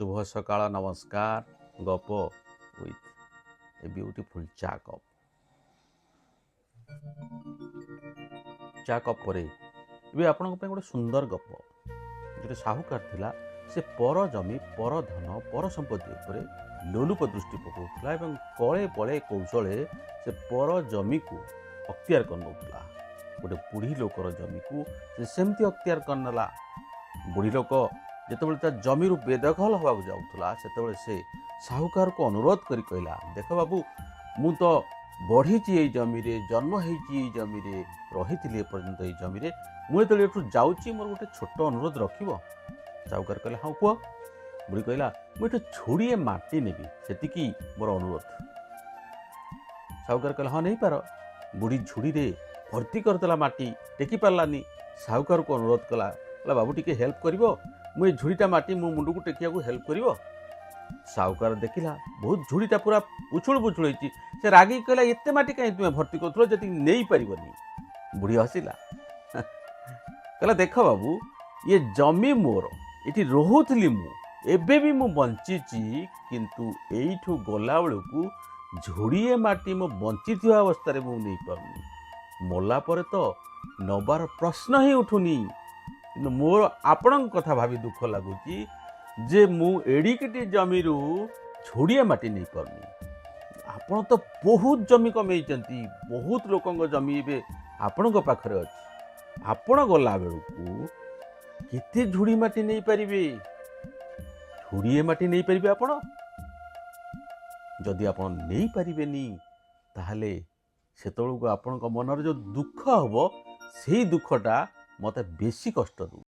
शुभ सकाळ नमस्कार गप विथ ए ब्यूटीफुल चा कप पर ये आपण गोटे सुंदर गप जो साहूकार थिला से पर जमी पर धन पर संपत्ति उपरे लोलुप दृष्टि पकाउला एवं कले पले कौशले से पर जमी को अख्तियार करनौला गोटे बुढ़ी लोकर जमी को से सेमती अख्तियार करनेला बुढ़ी लोक जितेबाला ता जमी बेदखल हवा जाऊला से साहूकार को अनुरोध करी कहला देख बाबू मु तो बढ़ी जमी रे जन्म होती जमी रे रही पर्यंत ये जमी रे मुझे एठू जाऊँगी मोर गोटे छोट अनुरोध रखिब। साहूकार कहले हाँ कह। बुढ़ी कहला मुझे छोड़िए माटी नेबी सेतिकी मोर अनुरोध। साहूकार कहला हाँ नहीं पार। बुढ़ी झुड़ी रे भर्ती करदेला माटी टेकी पार्लानी। साहूकार को अनुरोध कला बाबू टिके हेल्प करिवो मुझे झुड़ीटा माटी मो मुंड को टेकिया को हेल्प करिवो। साहूकार देखिला बहुत झुड़ीटा पूरा उछुल बुछुल होती से रागी कहला एते माटी कहीं तुम्हें भर्ती करो जति नहीं पारनी। बुढ़ी हसिला कहला देख बाबू ये जमी मोर ये रोहुली मु एबे भी मु बंची किंतु एठू गला बेलू झुड़िए माटी मो बंची अवस्था मु नहीं पारनी मोला पर तो नबार प्रश्न ही उठुनी। मोर आपण कथा भावी दुख लगुच जे मु एडिके जमी झोड़िए माटी नहीं पारनी। आपण तो बहुत जमी कमे बहुत लोक जमी ए आपण पाखरे अच्छी आपण गला बेलू केते झुड़ी माटी नहीं पारिबे झुड़िए माटी नहीं पारिबे आपण जदि आपण नहीं पारिबेनी ताहले सेतबेलू आपण मनर जो दुख हबो सेही दुखटा मते बेसी कष्ट दू।